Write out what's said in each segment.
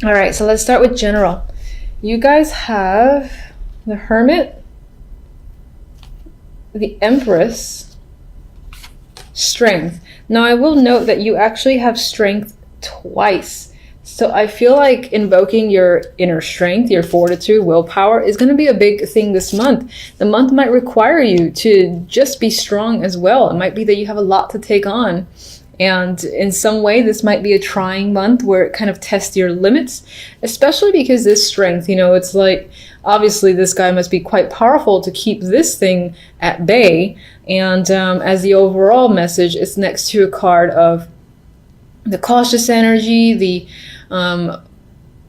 All right, so let's start with general. You guys have the Hermit, the Empress, Strength. Now, I will note that you actually have Strength twice. So I feel like invoking your inner strength, your fortitude, willpower is going to be a big thing this month. The month might require you to just be strong as well. It might be that you have a lot to take on. And in some way, this might be a trying month where it kind of tests your limits, especially because this strength, it's like, obviously this guy must be quite powerful to keep this thing at bay. And as the overall message, it's next to a card of the cautious energy, the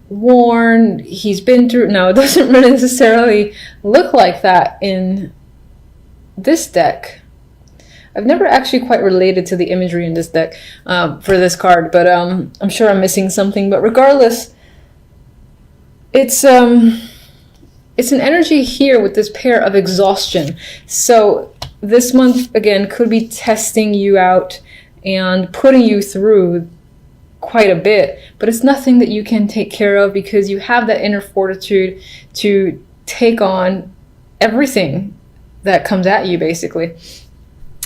worn, he's been through. Now, it doesn't really necessarily look like that in this deck. I've never actually quite related to the imagery in this deck for this card, but I'm sure I'm missing something. But regardless, it's an energy here with this pair of exhaustion. So this month, again, could be testing you out and putting you through quite a bit, but it's nothing that you can take care of because you have that inner fortitude to take on everything that comes at you, basically.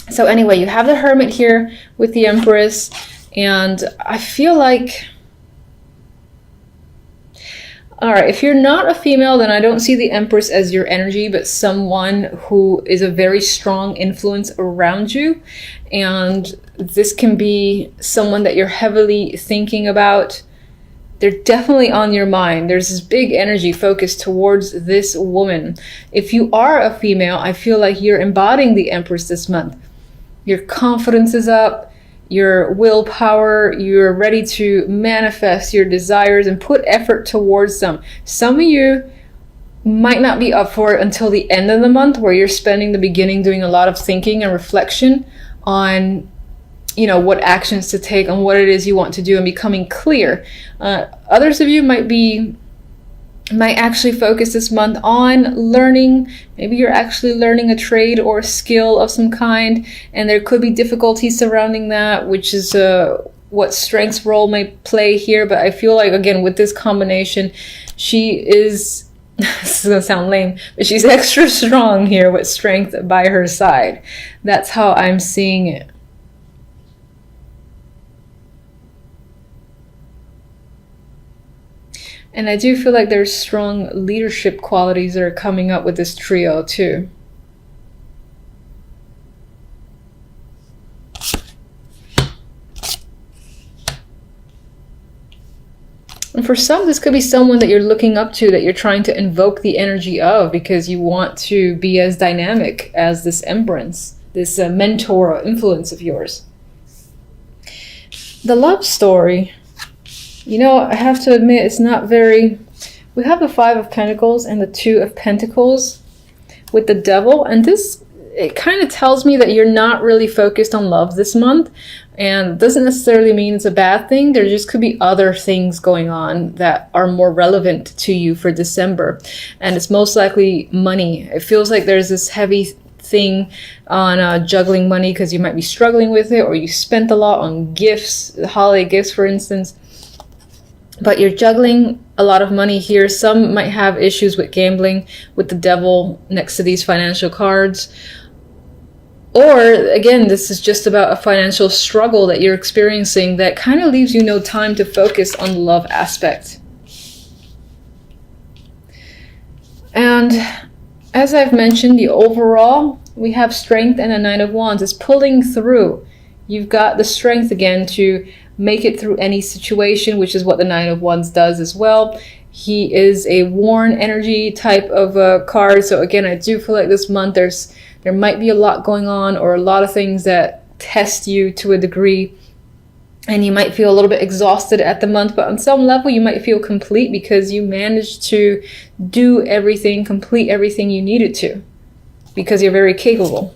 So anyway, you have the Hermit here with the Empress, and I feel like, all right, if you're not a female, then I don't see the Empress as your energy, but someone who is a very strong influence around you. And this can be someone that you're heavily thinking about. They're definitely on your mind. There's this big energy focused towards this woman. If you are a female, I feel like you're embodying the Empress this month. Your confidence is up, your willpower, you're ready to manifest your desires and put effort towards them. Some of you might not be up for it until the end of the month, where you're spending the beginning doing a lot of thinking and reflection on, what actions to take, on what it is you want to do, and becoming clear. Others of you might actually focus this month on learning. Maybe you're actually learning a trade or a skill of some kind, and there could be difficulties surrounding that, which is what Strength's role may play here. But I feel like, again, with this combination, she is, this is gonna sound lame, but she's extra strong here with Strength by her side. That's how I'm seeing it. And I do feel like there's strong leadership qualities that are coming up with this trio too. And for some, this could be someone that you're looking up to, that you're trying to invoke the energy of, because you want to be as dynamic as this Empress, this mentor or influence of yours. The love story. I have to admit, it's not very... We have the Five of Pentacles and the Two of Pentacles with the Devil. And this, it kind of tells me that you're not really focused on love this month. And doesn't necessarily mean it's a bad thing. There just could be other things going on that are more relevant to you for December. And it's most likely money. It feels like there's this heavy thing on juggling money because you might be struggling with it, or you spent a lot on gifts, holiday gifts, for instance. But you're juggling a lot of money here. Some might have issues with gambling with the Devil next to these financial cards. Or, again, this is just about a financial struggle that you're experiencing that kind of leaves you no time to focus on the love aspect. And as I've mentioned, the overall, we have Strength and a Nine of Wands. It's pulling through. You've got the strength again to make it through any situation, which is what the Nine of Wands does as well. He is a worn energy type of card. So again, I do feel like this month there might be a lot going on, or a lot of things that test you to a degree. And you might feel a little bit exhausted at the month, but on some level you might feel complete because you managed to do everything, complete everything you needed to, because you're very capable.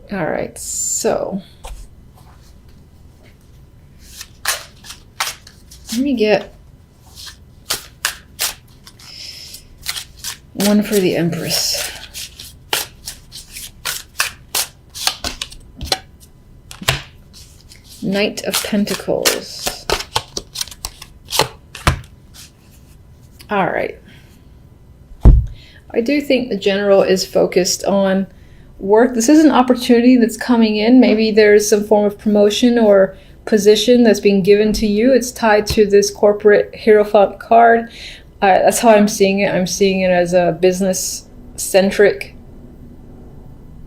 All right, so let me get one for the Empress. Knight of Pentacles. All right. I do think the general is focused on work. This is an opportunity that's coming in. Maybe there's some form of promotion or position that's being given to you. It's tied to this corporate Hierophant card. That's how I'm seeing it. I'm seeing it as a business centric,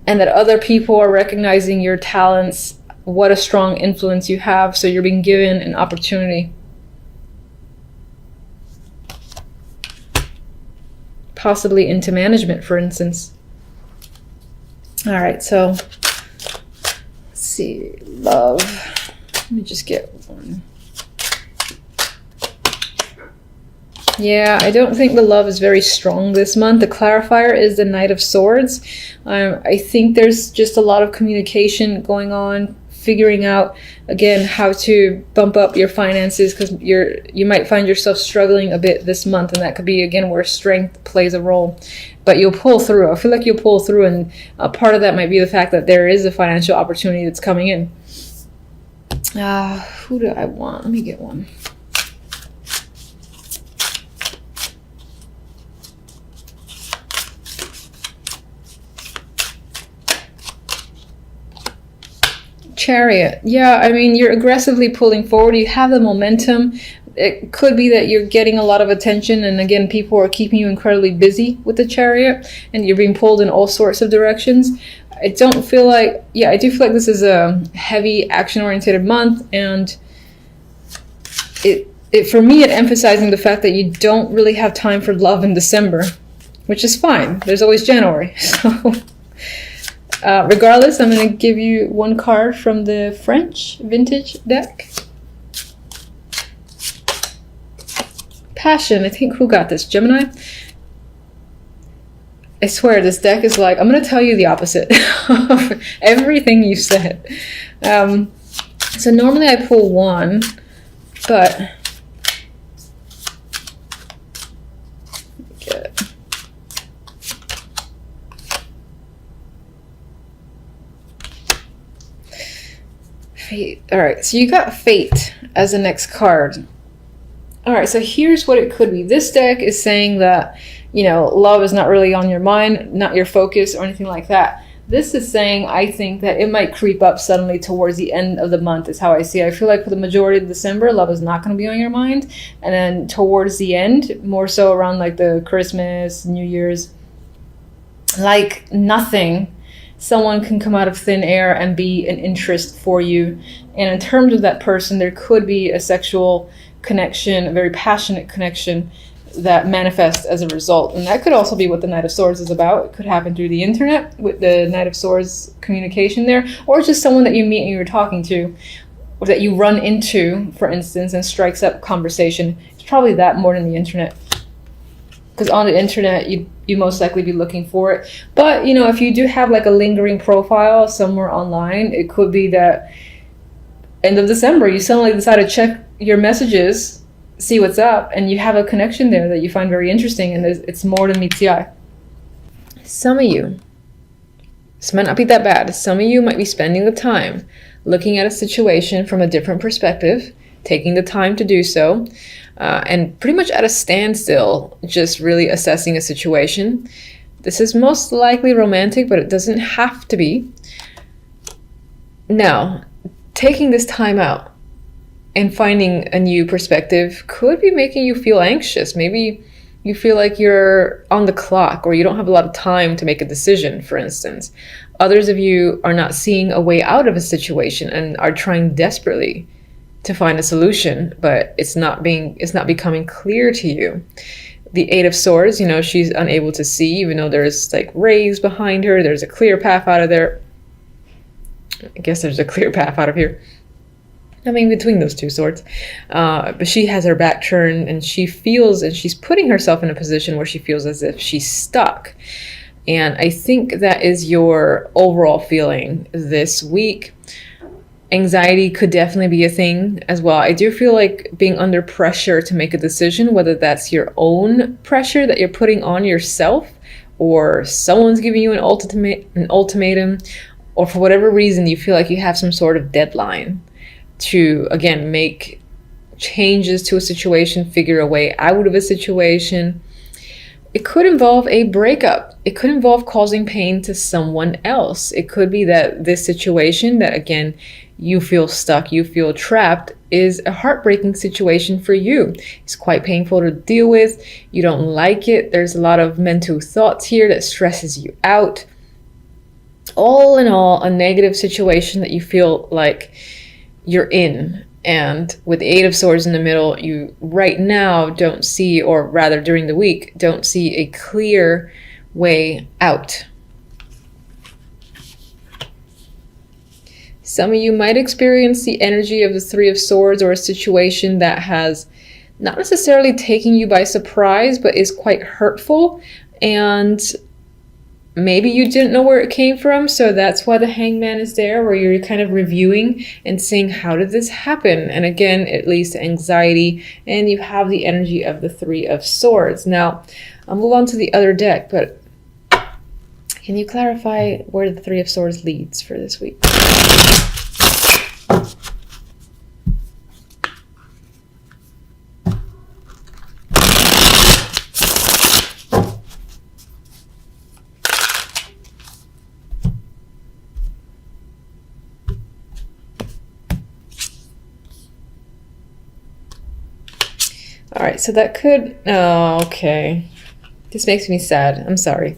and that other people are recognizing your talents, what a strong influence you have, so you're being given an opportunity. Possibly into management, for instance. All right, so let's see, love. Let me just get one. Yeah, I don't think the love is very strong this month. The clarifier is the Knight of Swords. I think there's just a lot of communication going on, figuring out, again, how to bump up your finances, because you might find yourself struggling a bit this month, and that could be, again, where strength plays a role. But you'll pull through. I feel like you'll pull through, and part of that might be the fact that there is a financial opportunity that's coming in. Who do I want? Let me get one. Chariot. Yeah, I mean, you're aggressively pulling forward. You have the momentum. It could be that you're getting a lot of attention, and again, people are keeping you incredibly busy with the Chariot, and you're being pulled in all sorts of directions. I don't feel like, yeah, I do feel like this is a heavy action-oriented month, and for me, it emphasizing the fact that you don't really have time for love in December, which is fine. There's always January, so... regardless, I'm going to give you one card from the French vintage deck. Passion. I think, who got this? Gemini? I swear, this deck is like, I'm going to tell you the opposite of everything you said. So normally I pull one, but... get it. Fate. All right, so you got Fate as the next card. All right, so here's what it could be. This deck is saying that, you know, love is not really on your mind, not your focus or anything like that. This is saying, I think, that it might creep up suddenly towards the end of the month is how I see it. I feel like for the majority of December, love is not going to be on your mind. And then towards the end, more so around like the Christmas, New Year's, like nothing, someone can come out of thin air and be an interest for you. And in terms of that person, there could be a sexual connection, a very passionate connection that manifests as a result. And that could also be what the Knight of Swords is about. It could happen through the internet with the Knight of Swords communication there, or just someone that you meet and you're talking to, or that you run into, for instance, and strikes up conversation. It's probably that more than the internet. Because on the internet, you most likely be looking for it. But, you know, if you do have like a lingering profile somewhere online, it could be that end of December, you suddenly decide to check your messages, see what's up, and you have a connection there that you find very interesting, and it's more than meets the eye. Some of you, this might not be that bad, some of you might be spending the time looking at a situation from a different perspective, taking the time to do so, and pretty much at a standstill, just really assessing a situation. This is most likely romantic, but it doesn't have to be. Now, taking this time out and finding a new perspective could be making you feel anxious. Maybe you feel like you're on the clock, or you don't have a lot of time to make a decision, for instance. Others of you are not seeing a way out of a situation and are trying desperately to find a solution, but it's not becoming clear to you. The Eight of Swords, you know, she's unable to see, even though there's like rays behind her. There's a clear path out of there. I guess there's a clear path out of here. I mean, between those two swords. But she has her back turned, and she feels, and she's putting herself in a position where she feels as if she's stuck. And I think that is your overall feeling this week. Anxiety could definitely be a thing as well. I do feel like being under pressure to make a decision, whether that's your own pressure that you're putting on yourself, or someone's giving you an ultimatum, or for whatever reason you feel like you have some sort of deadline. to, again, make changes to a situation, figure a way out of a situation. It could involve a breakup. It could involve causing pain to someone else. It could be that this situation that, again, you feel stuck, you feel trapped, is a heartbreaking situation for you. It's quite painful to deal with. You don't like it. There's a lot of mental thoughts here that stresses you out. All in all, a negative situation that you feel like you're in. And with the Eight of Swords in the middle, you right now don't see, or rather during the week, don't see a clear way out. Some of you might experience the energy of the Three of Swords, or a situation that has not necessarily taken you by surprise, but is quite hurtful. And maybe you didn't know where it came from, so that's why the Hangman is there, where you're kind of reviewing and seeing, how did this happen? And again, it leads to anxiety, and you have the energy of the Three of Swords. Now, I'll move on to the other deck, but can you clarify where the Three of Swords leads for this week? All right, so that could, oh, okay. This makes me sad. I'm sorry.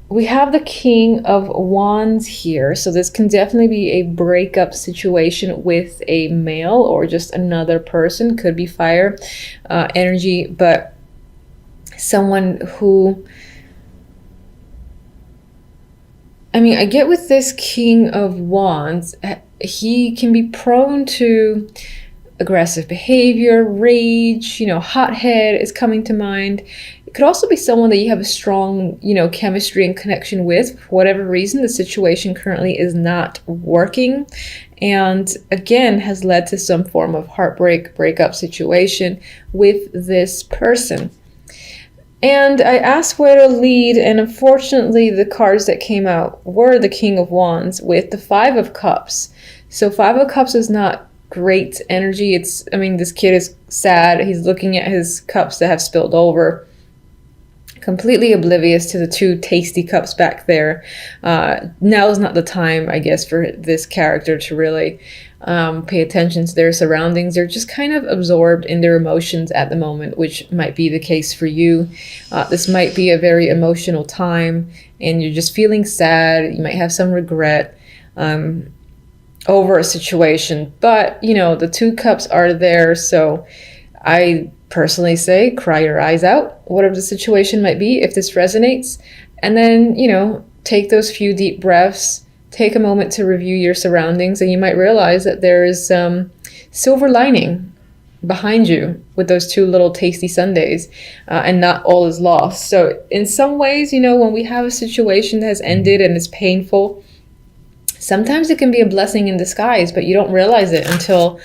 We have the King of Wands here. So this can definitely be a breakup situation with a male or just another person. Could be fire energy, but someone who, I mean, I get with this King of Wands, he can be prone to aggressive behavior, rage, hothead is coming to mind. It could also be someone that you have a strong, chemistry and connection with. For whatever reason, the situation currently is not working, and again, has led to some form of heartbreak, breakup situation with this person. And I asked where to lead, and unfortunately, the cards that came out were the King of Wands with the Five of Cups. So Five of Cups is not great energy. This kid is sad. He's looking at his cups that have spilled over, completely oblivious to the two tasty cups back there. Now is not the time, I guess, for this character to really pay attention to their surroundings. They're just kind of absorbed in their emotions at the moment, which might be the case for you. This might be a very emotional time, and you're just feeling sad. You might have some regret over a situation, but the two cups are there, so I personally say cry your eyes out, whatever the situation might be, if this resonates, and then take those few deep breaths, take a moment to review your surroundings, and you might realize that there is some silver lining behind you with those two little tasty sundaes, and not all is lost. So in some ways, when we have a situation that has ended and is painful, sometimes it can be a blessing in disguise, but you don't realize it until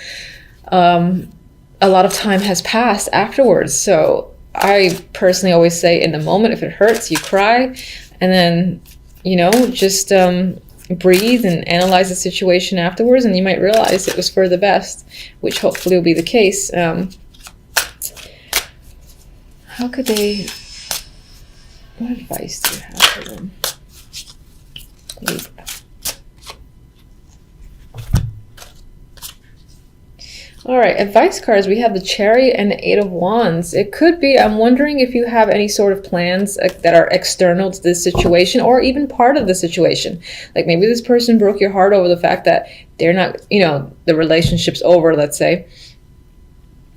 a lot of time has passed afterwards. So I personally always say, in the moment, if it hurts, you cry, and then, just breathe and analyze the situation afterwards, and you might realize it was for the best, which hopefully will be the case. How could they, what advice do you have for them? Libra. All right, advice cards. We have the Chariot and the Eight of Wands. It could be, I'm wondering if you have any sort of plans that are external to this situation, or even part of the situation. Like maybe this person broke your heart over the fact that they're not, the relationship's over, let's say.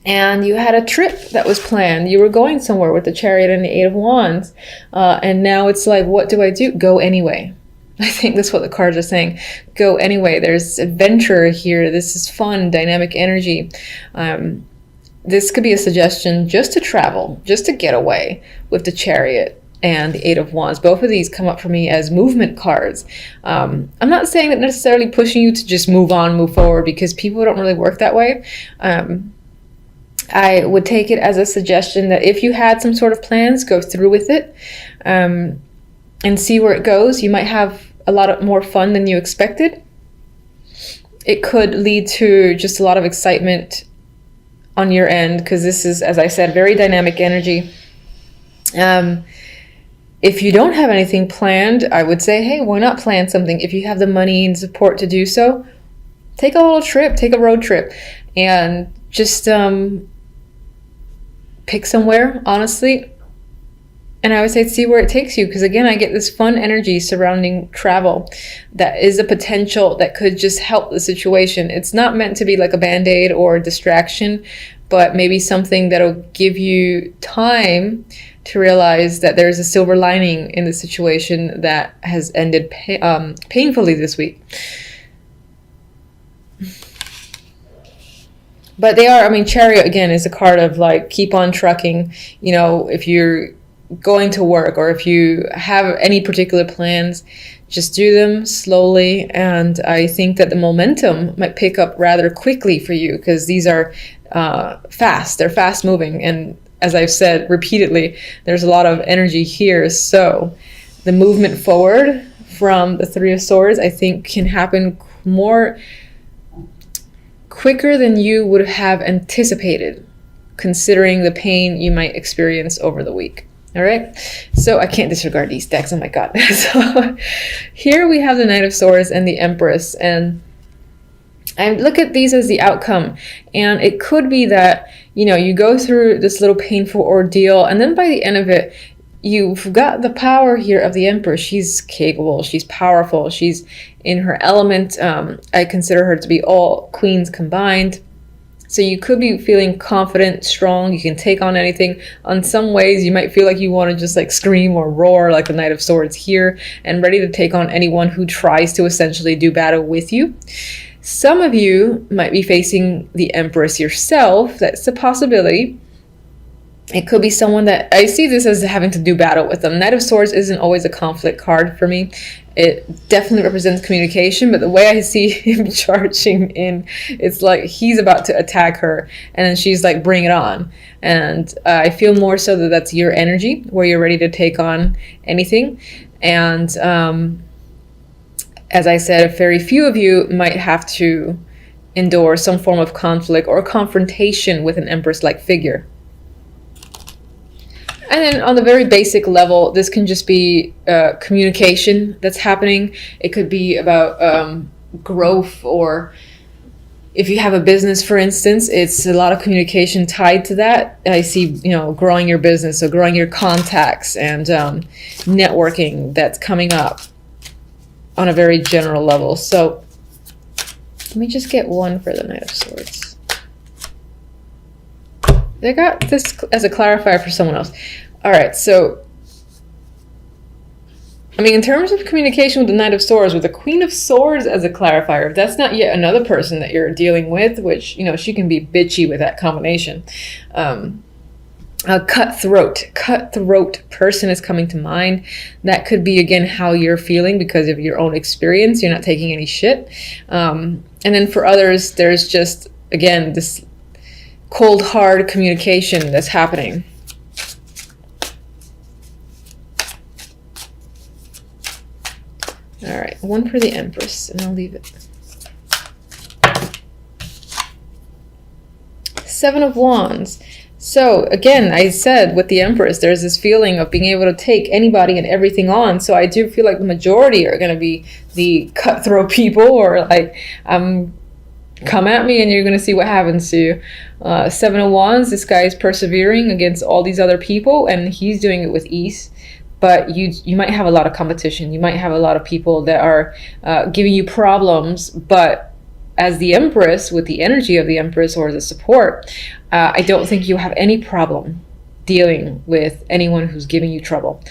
And you had a trip that was planned. You were going somewhere with the Chariot and the Eight of Wands. And now it's like, what do I do? Go anyway. I think that's what the cards are saying. Go anyway. There's adventure here. This is fun, dynamic energy. This could be a suggestion just to travel, just to get away with the Chariot and the Eight of Wands. Both of these come up for me as movement cards. I'm not saying that necessarily pushing you to just move on, move forward, because people don't really work that way. I would take it as a suggestion that if you had some sort of plans, go through with it, and see where it goes. You might have a lot more fun than you expected. it could lead to just a lot of excitement on your end, because this is, as I said, very dynamic energy. If you don't have anything planned, I would say, hey, why not plan something? If you have the money and support to do so, take a little trip, take a road trip, and just pick somewhere, honestly. And I would say see where it takes you, because again, I get this fun energy surrounding travel that is a potential that could just help the situation. It's not meant to be like a band-aid or a distraction, but maybe something that'll give you time to realize that there's a silver lining in the situation that has ended painfully this week. But they are, I mean, Chariot again is a card of like, keep on trucking. You know, if you're going to work or if you have any particular plans, just do them slowly. And I think that the momentum might pick up rather quickly for you, because these are fast. They're fast moving. And as I've said repeatedly, there's a lot of energy here. So the movement forward from the Three of Swords, I think, can happen quicker than you would have anticipated, considering the pain you might experience over the week. All right, so I can't disregard these decks. Oh my God. So here we have the Knight of Swords and the Empress, and I look at these as the outcome. And it could be that, you know, you go through this little painful ordeal, and then by the end of it, you've got the power here of the Empress. She's capable, she's powerful, she's in her element. I consider her to be all queens combined. So you could be feeling confident, strong, you can take on anything. On some ways, you might feel like you want to just like scream or roar like the Knight of Swords here, and ready to take on anyone who tries to essentially do battle with you. Some of you might be facing the Empress yourself. That's a possibility. It could be someone that, I see this as having to do battle with them. Knight of Swords isn't always a conflict card for me. It definitely represents communication, but the way I see him charging in, it's like he's about to attack her, and then she's like, bring it on. And I feel more so that that's your energy, where you're ready to take on anything. And as I said, very few of you might have to endure some form of conflict or confrontation with an Empress-like figure. And then on the very basic level, this can just be communication that's happening. It could be about growth, or if you have a business, for instance, it's a lot of communication tied to that. I see, you know, growing your business, so growing your contacts and networking that's coming up on a very general level. So let me just get one for the Knight of Swords. I got this as a clarifier for someone else. All right, so, I mean, in terms of communication with the Knight of Swords, with the Queen of Swords as a clarifier, if that's not yet another person that you're dealing with, which, you know, she can be bitchy with that combination. A cutthroat person is coming to mind. That could be, again, how you're feeling because of your own experience. You're not taking any shit. And then for others, there's just, again, this cold, hard communication that's happening. All right, one for the Empress, and I'll leave it. Seven of Wands. So again, I said with the Empress, there's this feeling of being able to take anybody and everything on. So I do feel like the majority are going to be the cutthroat people, or like, come at me and you're going to see what happens to you. Seven of Wands, this guy is persevering against all these other people, and he's doing it with ease. But you might have a lot of competition. You might have a lot of people that are giving you problems. But as the Empress, with the energy of the Empress or the support, I don't think you have any problem dealing with anyone who's giving you trouble.